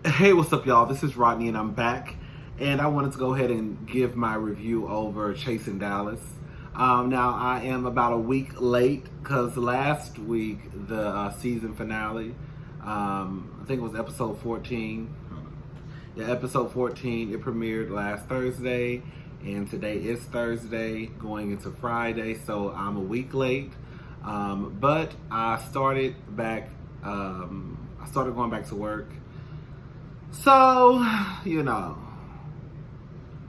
Hey, what's up, y'all? This is Rodney, and I'm back. And I wanted to go ahead and give my review over Chasing Dallas. Now, I am about a week late because last week, the season finale, I think it was episode 14. Yeah, episode 14, it premiered last Thursday, and today is Thursday going into Friday, so I'm a week late. But I started going back to work. So, we're going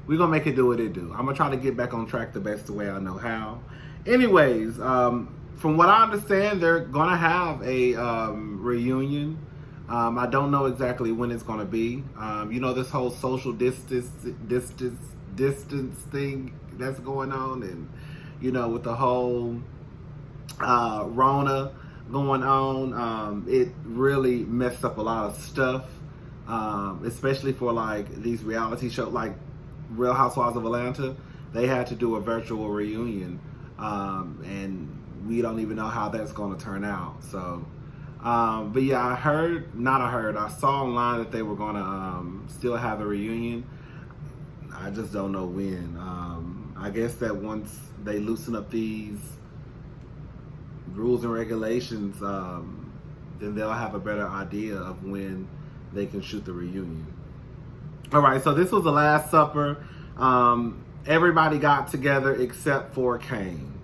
to make it do what it do. I'm going to try to get back on track the best way I know how. Anyways, from what I understand, they're going to have a reunion. I don't know exactly when it's going to be. This whole social distance thing that's going on, and, with the whole Rona going on, it really messed up a lot of stuff. Especially for like these reality shows like Real Housewives of Atlanta. They had to do a virtual reunion, and we don't even know how that's going to turn out. So but yeah, I saw online that they were going to still have a reunion. I just don't know when. I guess that once they loosen up these rules and regulations, then they'll have a better idea of when they can shoot the reunion. All right, so this was the Last Supper. Everybody got together except for Kane.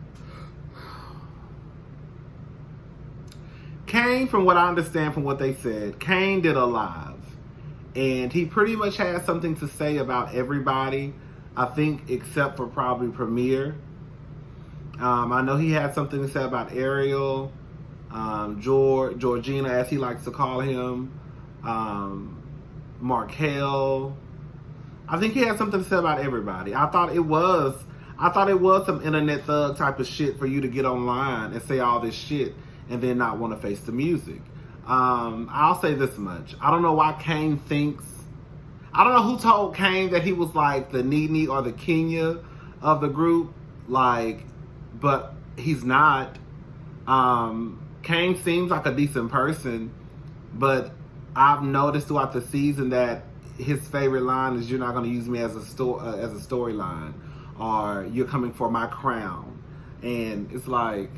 Kane, from what I understand from what they said, Kane did a live. And he pretty much had something to say about everybody, I think, except for probably Premier. I know he had something to say about Ariel, Georgina, as he likes to call him, Markel. I think he had something to say about everybody. I thought it was some internet thug type of shit for you to get online and say all this shit and then not want to face the music. I'll say this much. I don't know why Kane thinks, I don't know who told Kane that he was like the Nene or the Kenya of the group, but he's not. Kane seems like a decent person, but I've noticed throughout the season that his favorite line is, "You're not going to use me as a storyline," or "You're coming for my crown," and it's like,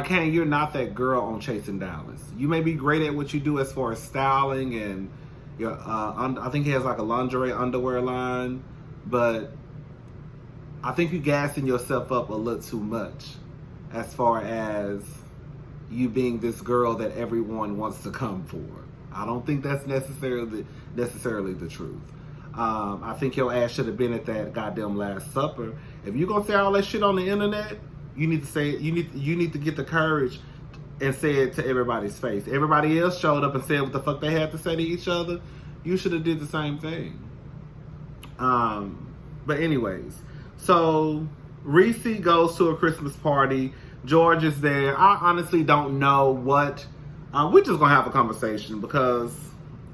hey, you're not that girl on Chasing Dallas. You may be great at what you do as far as styling, and I think he has like a lingerie underwear line, but I think you're gassing yourself up a little too much as far as you being this girl that everyone wants to come for. I don't think that's necessarily the truth. I think your ass should have been at that goddamn Last Supper. If you're gonna say all that shit on the internet, you need to say it. You need to get the courage and say it to everybody's face. Everybody else showed up and said what the fuck they had to say to each other. You should have did the same thing. But anyways. So, Ricci goes to a Christmas party. George is there. I honestly don't know what. We're just going to have a conversation because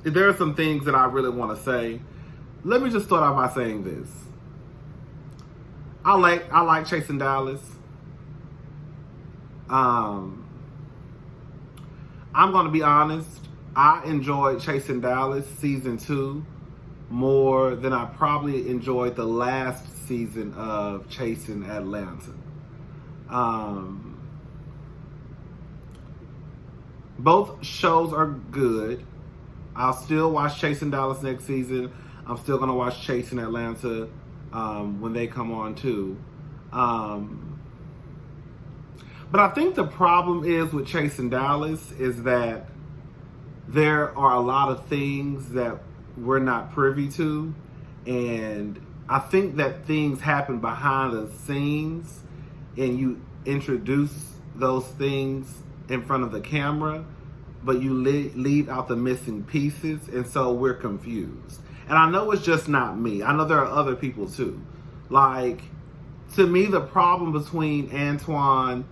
there are some things that I really want to say. Let me just start out by saying this. I like Chasing Dallas. I'm going to be honest. I enjoyed Chasing Dallas season 2 more than I probably enjoyed the last season of Chasing Atlanta. Both shows are good. I'll still watch Chasing Dallas next season. I'm still gonna watch Chasing Atlanta when they come on too. But I think the problem is with Chasing Dallas is that there are a lot of things that we're not privy to, and I think that things happen behind the scenes and you introduce those things in front of the camera, but you leave out the missing pieces, and so we're confused. And I know it's just not me. I know there are other people too. To me, the problem between Antoine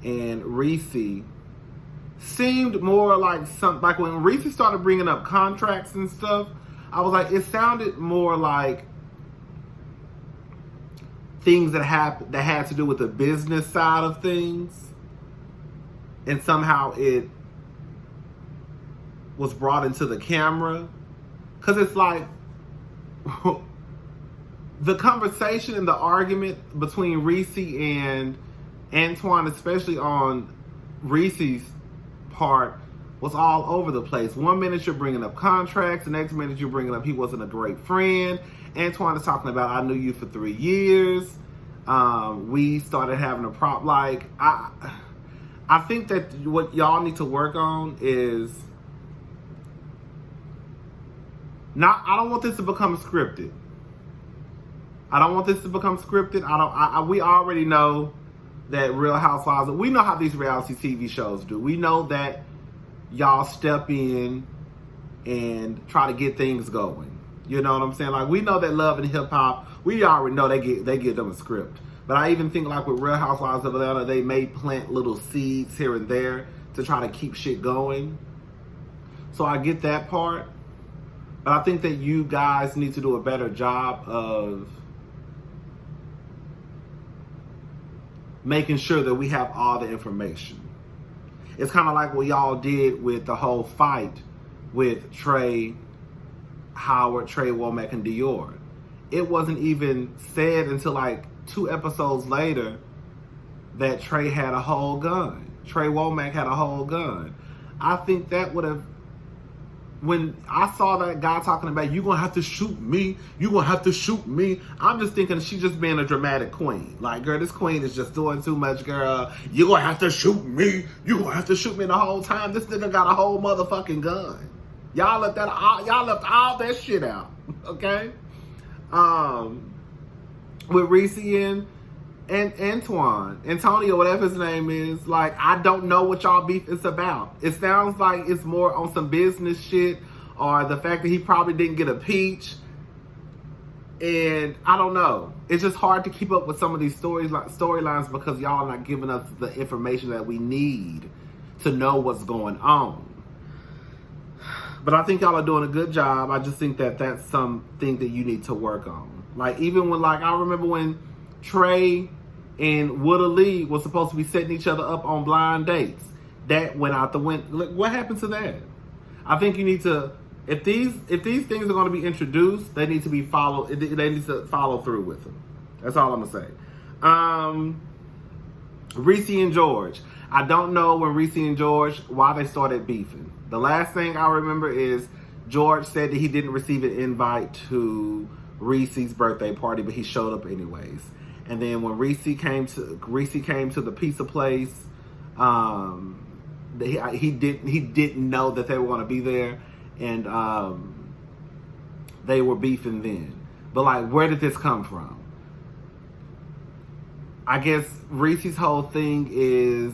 and Ricci seemed more like when Ricci started bringing up contracts and stuff, I was like, it sounded more like things that had to do with the business side of things and somehow it was brought into the camera. Because it's like the conversation and the argument between Ricci and Antoine, especially on Ricci's part, was all over the place. One minute you're bringing up contracts, the next minute you're bringing up he wasn't a great friend. Antoine is talking about, I knew you for 3 years. We started having a problem. Like, I think that what y'all need to work on is I don't want this to become scripted. We already know that Real Housewives, we know how these reality TV shows do. We know that y'all step in and try to get things going. You know what I'm saying? Like, we know that Love and Hip Hop, we already know they give them a script. But I even think like with Real Housewives of Atlanta, they may plant little seeds here and there to try to keep shit going. So I get that part. But I think that you guys need to do a better job of making sure that we have all the information. It's kind of like what y'all did with the whole fight with Trey Howard, Trey Womack, and Dior. It wasn't even said until like 2 episodes later that Trey had a whole gun. Trey Womack had a whole gun. I think that would have, when I saw that guy talking about, you gonna have to shoot me, I'm just thinking she's just being a dramatic queen. Like, girl, this queen is just doing too much, girl. You gonna have to shoot me. The whole time this nigga got a whole motherfucking gun. Y'all left all that shit out, okay? With Ricci and Antonio, whatever his name is, like, I don't know what y'all beef is about. It sounds like it's more on some business shit, or the fact that he probably didn't get a peach. And I don't know. It's just hard to keep up with some of these storylines because y'all are not giving us the information that we need to know what's going on. But I think y'all are doing a good job. I just think that that's something that you need to work on. Like, even when, like, I remember when Trey and Woodha Lee was supposed to be setting each other up on blind dates. That went out the window. What happened to that? I think you need to, if these things are going to be introduced, they need to be followed. They need to follow through with them. That's all I'm gonna say. Ricci and George. I don't know when Ricci and George, why they started beefing. The last thing I remember is George said that he didn't receive an invite to Ricci's birthday party, but he showed up anyways. And then when Ricci came to the pizza place, he didn't know that they were going to be there, and they were beefing then. But like, where did this come from? I guess Ricci's whole thing is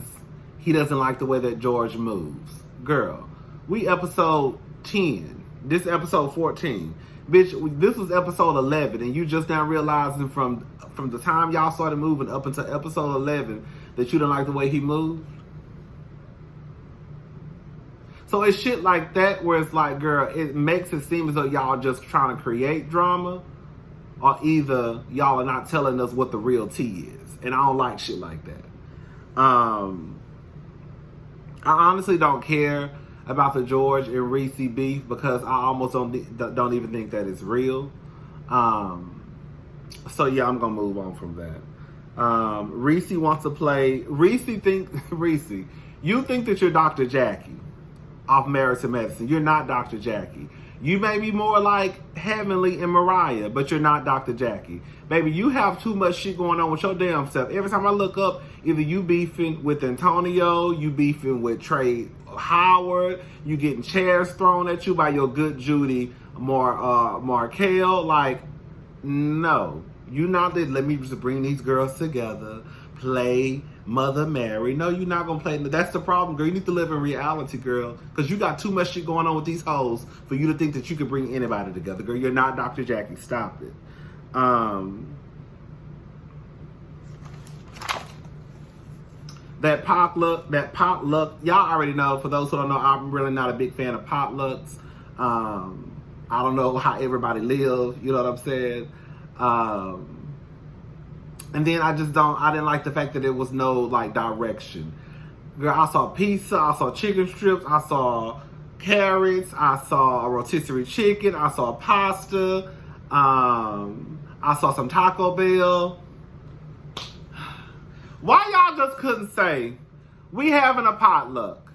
he doesn't like the way that George moves. Girl, we episode 10. This episode 14. Bitch, this was episode 11, and you just now realizing from the time y'all started moving up until episode 11 that you don't like the way he moved? So it's shit like that where it's like, girl, it makes it seem as though y'all just trying to create drama, or either y'all are not telling us what the real tea is. And I don't like shit like that. I honestly don't care about the George and Ricci beef because I almost don't even think that it's real. So yeah, I'm gonna move on from that. Ricci wants to play. Ricci, you think that you're Dr. Jackie off Married to Medicine. You're not Dr. Jackie. You may be more like Heavenly and Mariah, but you're not Dr. Jackie. Baby, you have too much shit going on with your damn self. Every time I look up, either you beefing with Antonio, you beefing with Trey Howard, you getting chairs thrown at you by your good Judy Markell. Like, no. You not that let me just bring these girls together, play Mother Mary. No, you're not gonna play. That's the problem, girl. You need to live in reality, girl, because you got too much shit going on with these hoes for you to think that you can bring anybody together, girl. You're not Dr. Jackie. Stop it. That potluck, y'all already know. For those who don't know, I'm really not a big fan of potlucks. I don't know how everybody lives. You know what I'm saying? And then I didn't like the fact that there was no like direction. Girl, I saw pizza, I saw chicken strips, I saw carrots, I saw a rotisserie chicken, I saw pasta, I saw some Taco Bell. Why y'all just couldn't say, we having a potluck?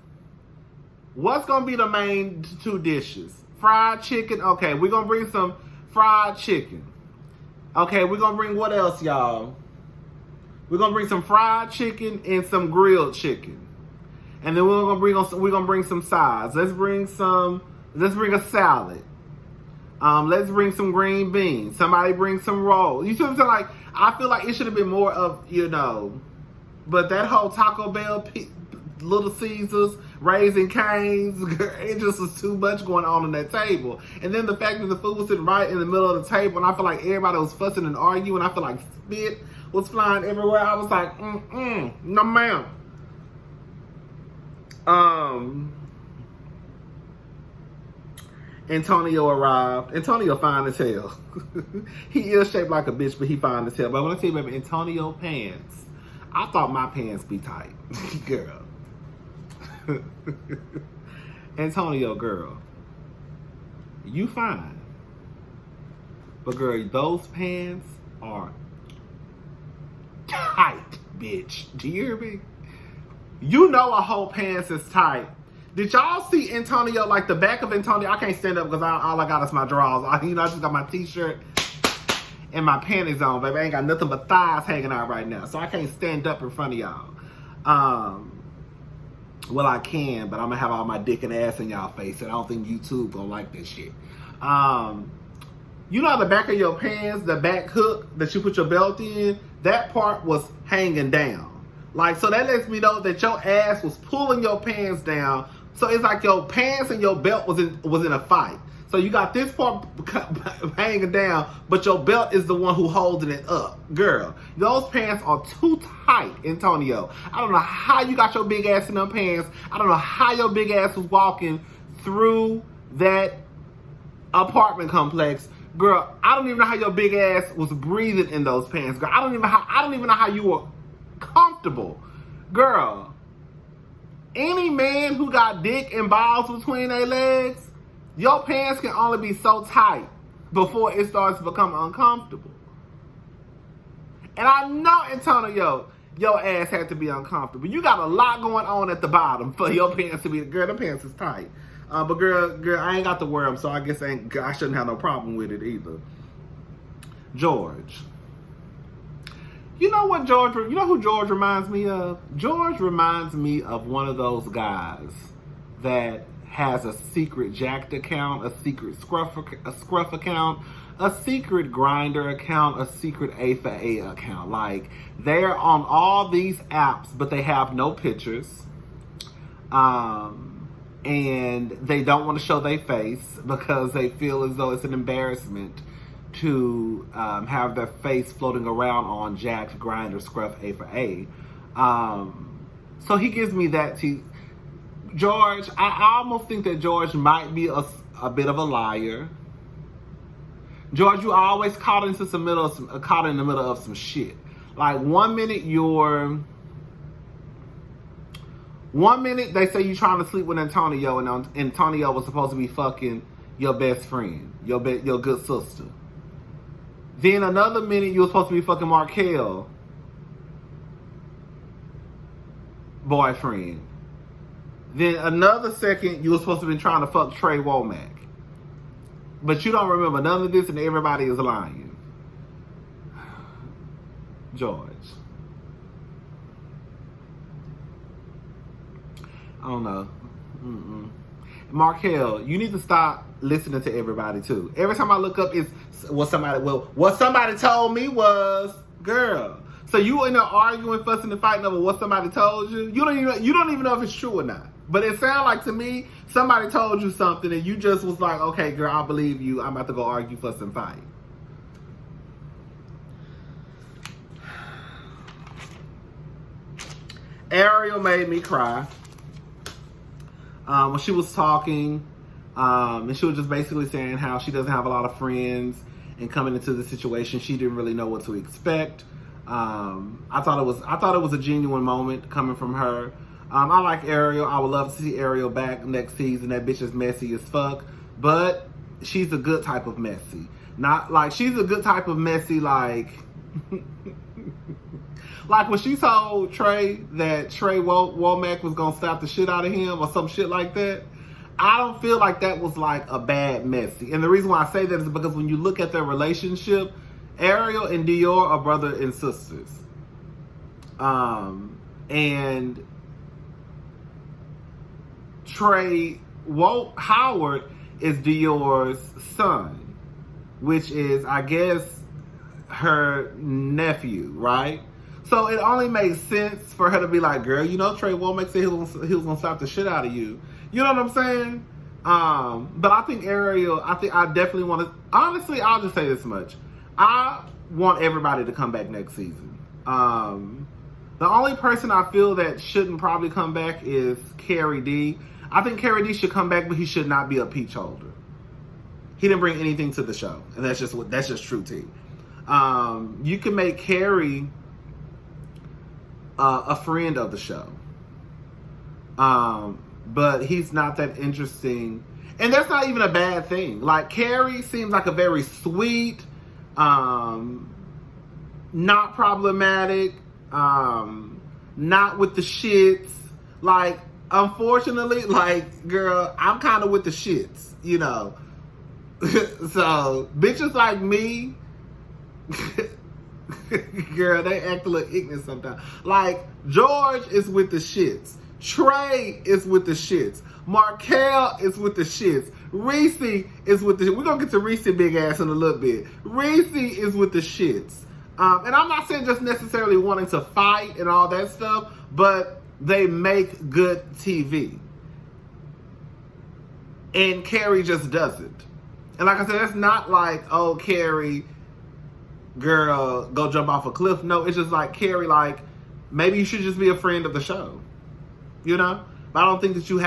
What's gonna be the main two dishes? Fried chicken? Okay, we're gonna bring some fried chicken. Okay, we're gonna bring what else, y'all? We're gonna bring some fried chicken and some grilled chicken. And then we're gonna bring some sides. Let's bring a salad. Let's bring some green beans. Somebody bring some rolls. You see what I'm saying? Like, I feel like it should have been more of, but that whole Taco Bell, Little Caesars, Raising Cane's, it just was too much going on that table. And then the fact that the food was sitting right in the middle of the table, and I feel like everybody was fussing and arguing. I feel like spit was flying everywhere. I was like, no ma'am. Antonio arrived. Antonio fine as hell. He is shaped like a bitch, but he fine as hell. But when I tell you about Antonio pants, I thought my pants be tight. Girl. Antonio, girl. You fine. But girl, those pants are tight, bitch. Do you hear me? You know a whole pants is tight. Did y'all see Antonio, like the back of Antonio? I can't stand up because all I got is my drawers. I just got my t-shirt and my panties on, baby. I ain't got nothing but thighs hanging out right now. So I can't stand up in front of y'all. Well, I can, but I'm going to have all my dick and ass in y'all face. And I don't think YouTube going to like this shit. You know the back of your pants, the back hook that you put your belt in? That part was hanging down. Like, so that lets me know that your ass was pulling your pants down. So it's like your pants and your belt was in a fight. So you got this part hanging down, but your belt is the one who holding it up. Girl, those pants are too tight, Antonio. I don't know how you got your big ass in them pants. I don't know how your big ass was walking through that apartment complex. Girl, I don't even know how your big ass was breathing in those pants. Girl, I don't even know how you were comfortable. Girl, any man who got dick and balls between their legs, your pants can only be so tight before it starts to become uncomfortable. And I know, Antonio, your ass had to be uncomfortable. You got a lot going on at the bottom for your pants to be, girl, the pants is tight. But girl, I ain't got to wear them, so I guess I shouldn't have no problem with it either. George. You know what you know who George reminds me of? George reminds me of one of those guys that has a secret Jacked account, a secret Scruff account, a secret Grinder account, a secret A for A account. Like, they're on all these apps, but they have no pictures. And they don't want to show their face because they feel as though it's an embarrassment to have their face floating around on Jacked, Grinder, Scruff, A for A. So he gives me that to George. I almost think that George might be a bit of a liar. George, you always caught in the middle of some shit. Like one minute they say you're trying to sleep with Antonio, and Antonio was supposed to be fucking your best friend, your good sister. Then another minute you were supposed to be fucking Markel boyfriend. Then another second you were supposed to be trying to fuck Trey Womack. But you don't remember none of this and everybody is lying. George. I don't know. Markel, you need to stop listening to everybody too. Every time I look up, it's what somebody told me was, girl. So you in there arguing, fussing, and fighting over what somebody told you. You don't even know if it's true or not. But it sounds like to me somebody told you something and you just was like, okay, girl, I believe you. I'm about to go argue, fuss, and fight. Ariel made me cry. When she was talking, and she was just basically saying how she doesn't have a lot of friends, and coming into the situation, she didn't really know what to expect. I thought it was a genuine moment coming from her. I like Ariel. I would love to see Ariel back next season. That bitch is messy as fuck, but she's a good type of messy. Not like she's a good type of messy, like like when she told Trey that Trey Womack was gonna slap the shit out of him or some shit like that. I don't feel like that was like a bad messy. And the reason why I say that is because when you look at their relationship, Ariel and Dior are brother and sisters. And Trey Howard is Dior's son, which is, I guess, her nephew, right? So it only makes sense for her to be like, girl, you know Trey Womack said he was gonna slap the shit out of you. You know what I'm saying? But I think Ariel, I definitely want to, honestly, I'll just say this much. I want everybody to come back next season. The only person I feel that shouldn't probably come back is Carrie D. I think Carrie D should come back, but he should not be a peach holder. He didn't bring anything to the show, and that's just true tea. You can make Carrie a friend of the show, but he's not that interesting, and that's not even a bad thing. Like Carrie seems like a very sweet, not problematic, not with the shits. Like, unfortunately, like, girl, I'm kind of with the shits, you know. So, bitches like me, girl, they act a little ignorant sometimes. Like, George is with the shits. Trey is with the shits. Markel is with the shits. Ricci is with the shits. We're going to get to Ricci big ass in a little bit. Ricci is with the shits. And I'm not saying just necessarily wanting to fight and all that stuff, but they make good TV. And Carrie just doesn't. And like I said, it's not like, oh, Carrie, girl, go jump off a cliff. No, it's just like, Carrie, like, maybe you should just be a friend of the show. You know? But I don't think that you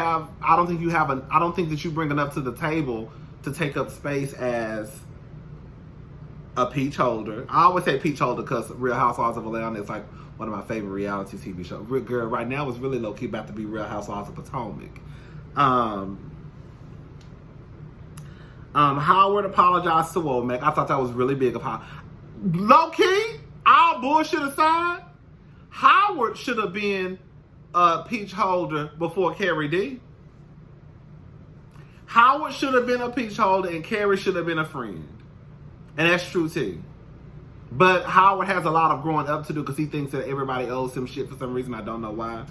bring enough to the table to take up space as a peach holder. I always say peach holder because Real Housewives of Atlanta is like one of my favorite reality TV shows. Girl, right now it's really low key about to be Real Housewives of Potomac. Howard apologized to Womack. I thought that was really big of Howard. Low key, all bullshit aside, Howard should have been a peach holder before Carrie D. Howard should have been a peach holder and Carrie should have been a friend. And that's true too. But Howard has a lot of growing up to do because he thinks that everybody owes him shit for some reason. I don't know why.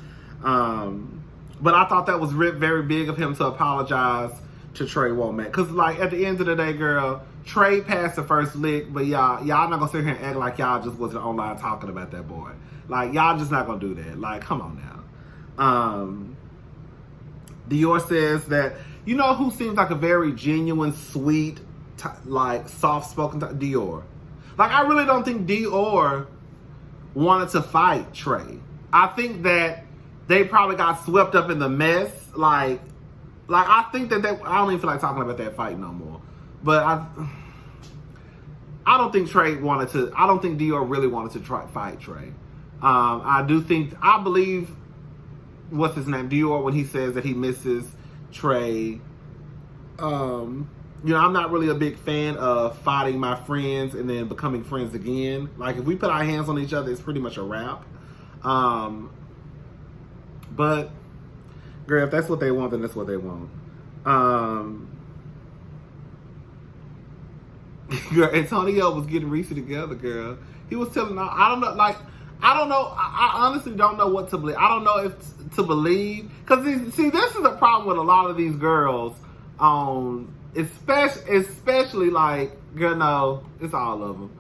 But I thought that was very big of him to apologize to Trey Womack. Because, like, at the end of the day, girl, Trey passed the first lick, but y'all not going to sit here and act like y'all just wasn't online talking about that boy. Like, y'all just not going to do that. Like, come on now. Dior says that, you know who seems like a very genuine, sweet, like, soft-spoken Dior. Like, I really don't think Dior wanted to fight Trey. I think that they probably got swept up in the mess. Like I think that I don't even feel like talking about that fight no more. But I don't think Dior really wanted to fight Trey. I believe, what's his name, Dior, when he says that he misses Trey. You know, I'm not really a big fan of fighting my friends and then becoming friends again. Like, if we put our hands on each other, it's pretty much a wrap. But, girl, if that's what they want, then that's what they want. Girl, Antonio was getting Ricci together, girl. He was telling, I don't know. I honestly don't know what to believe. I don't know if to believe. Because, see, this is a problem with a lot of these girls especially like, girl, no, it's all of them.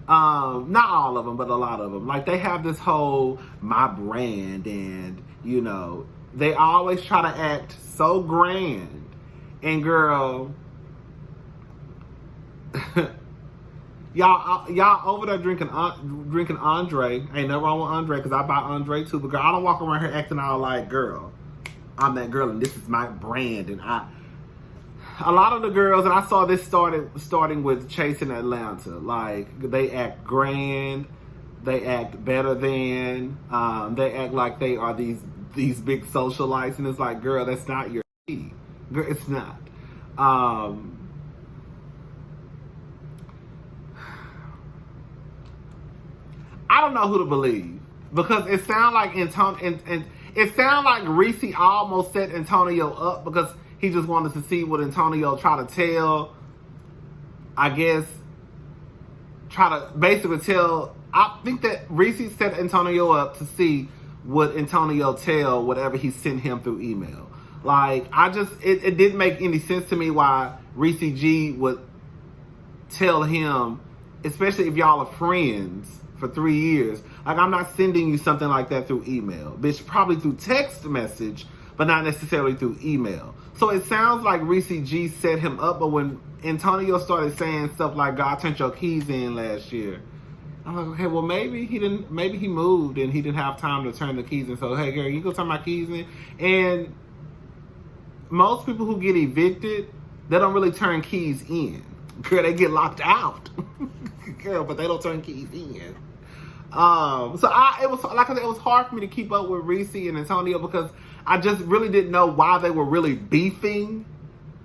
Not all of them, but a lot of them. Like, they have this whole, my brand, and, you know, they always try to act so grand. And, girl, y'all over there drinking Andre. Ain't nothing wrong with Andre, because I buy Andre too. But, girl, I don't walk around here acting all like, girl, I'm that girl, and this is my brand, and a lot of the girls, and I saw this starting with Chase in Atlanta, like, they act grand, they act better than, they act like they are these these big socialites, and it's like, girl, that's not your key. Girl, it's not. I don't know who to believe, because it sounds like it sounds like Ricci almost set Antonio up because he just wanted to see what Antonio try to tell. I guess try to basically tell. I think that Ricci set Antonio up to see what Antonio tell whatever he sent him through email. Like, it didn't make any sense to me why Ricci G would tell him, especially if y'all are friends for 3 years. Like, I'm not sending you something like that through email. Bitch, probably through text message, but not necessarily through email. So it sounds like Ricci G set him up, but when Antonio started saying stuff like, God turned your keys in last year, I'm like, okay, well, maybe he moved and he didn't have time to turn the keys in. So, hey, girl, you go turn my keys in. And most people who get evicted, they don't really turn keys in. Girl, they get locked out. Girl, but they don't turn keys in. It was hard for me to keep up with Ricci and Antonio because I just really didn't know why they were really beefing.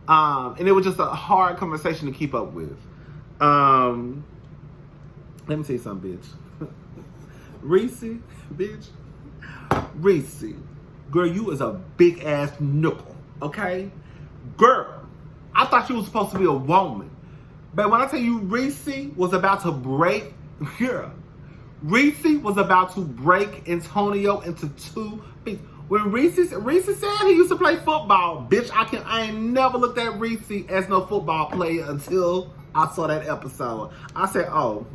And it was just a hard conversation to keep up with. Let me tell you something, bitch. Ricci, bitch. Ricci. Girl, you is a big ass nickel, okay? Girl, I thought you was supposed to be a woman. But when I tell you Ricci was about to break, girl, Ricci was about to break Antonio into two pieces. When Ricci said he used to play football, bitch, I ain't never looked at Ricci as no football player until I saw that episode. I said, oh,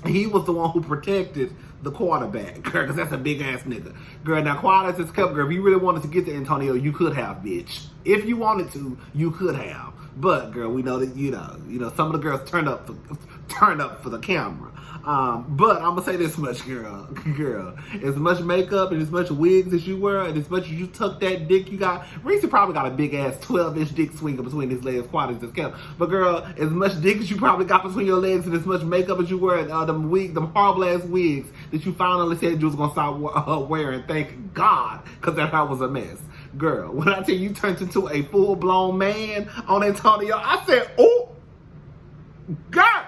he was the one who protected the quarterback, girl, because that's a big ass nigga. Girl, now quiet as this cup, girl, if you really wanted to get to Antonio, you could have, bitch. If you wanted to, you could have. But girl, we know that you know some of the girls turn up for the camera. But I'm gonna say this much, girl, as much makeup and as much wigs as you wear, and as much as you tuck that dick you got, Ricci probably got a big ass 12-inch dick swinging between his legs, quiet as this kept. But girl, as much dick as you probably got between your legs, and as much makeup as you wear, and them horrible ass wigs that you finally said you was gonna stop wearing, thank God, because that hair was a mess. Girl, when I tell you turned into a full-blown man on Antonio, I said, oh, God.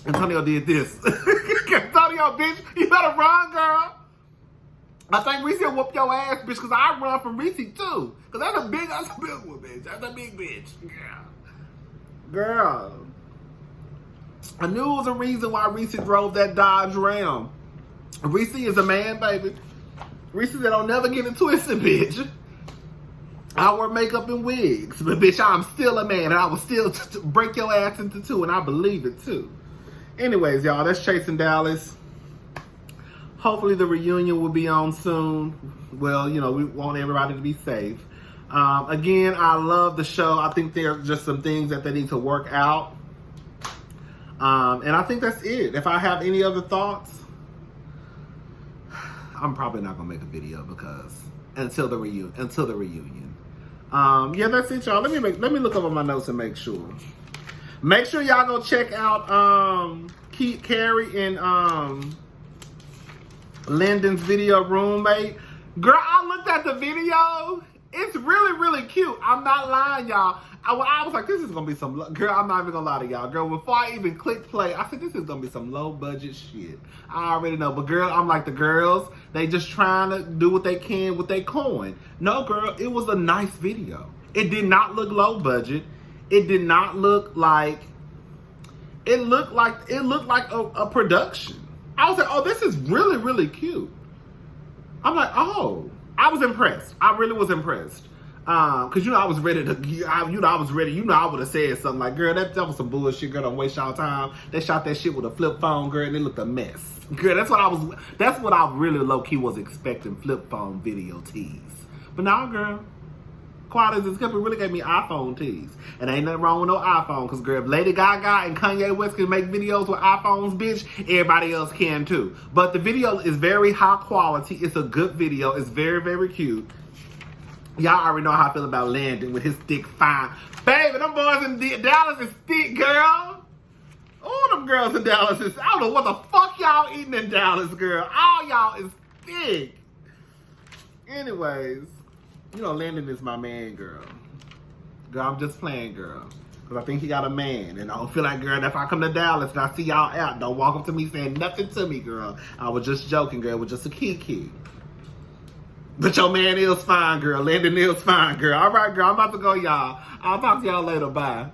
Antonio did this. Antonio, bitch, you better run, girl. I think Ricci will whoop your ass, bitch, because I run from Ricci, too. Because that's a big one, bitch. That's a big bitch. Girl. I knew it was a reason why Ricci drove that Dodge Ram. Ricci is a man, baby. Ricci said, don't never get it twisted, bitch. I wear makeup and wigs, but bitch, I'm still a man, and I will still break your ass into two, and I believe it, too. Anyways, y'all, that's Chasing Dallas. Hopefully the reunion will be on soon. Well, you know, we want everybody to be safe. Again, I love the show. I think there are just some things that they need to work out. And I think that's it. If I have any other thoughts, I'm probably not gonna make a video because until the reunion. Yeah, that's it, y'all. Let me look over my notes and make sure. Make sure y'all go check out Carrie and Lyndon's video, Roommate. Girl, I looked at the video. It's really, really cute. I'm not lying, y'all. I was like, this is gonna be some, girl, I'm not even gonna lie to y'all. Girl, before I even clicked play, I said, this is gonna be some low budget shit. I already know. But girl, I'm like the girls, they just trying to do what they can with their coin. No, girl, it was a nice video. It did not look low budget. It did not look like, it looked like a production. I was like, oh, this is really, really cute. I'm like, oh, I was impressed. I really was impressed. Cause I was ready to, I would have said something like, girl, that was some bullshit, girl, don't waste y'all time. They shot that shit with a flip phone, girl, and it looked a mess. Girl, that's what I really low-key was expecting, flip phone video tease. But now, girl, quiet as this company really gave me iPhone tease. And ain't nothing wrong with no iPhone, cause girl, if Lady Gaga and Kanye West can make videos with iPhones, bitch, everybody else can too. But the video is very high quality. It's a good video. It's very, very cute. Y'all already know how I feel about Landon with his thick fine. Baby, them boys in Dallas is thick, girl. Oh, of them girls in Dallas is, I don't know what the fuck y'all eating in Dallas, girl. All y'all is thick. Anyways, you know, Landon is my man, girl. Girl, I'm just playing, girl. Because I think he got a man. And I don't feel like, girl, if I come to Dallas and I see y'all out, don't walk up to me saying nothing to me, girl. I was just joking, girl. It was just a kiki. But your man is fine, girl. Landon is fine, girl. All right, girl. I'm about to go, y'all. I'll talk to y'all later. Bye.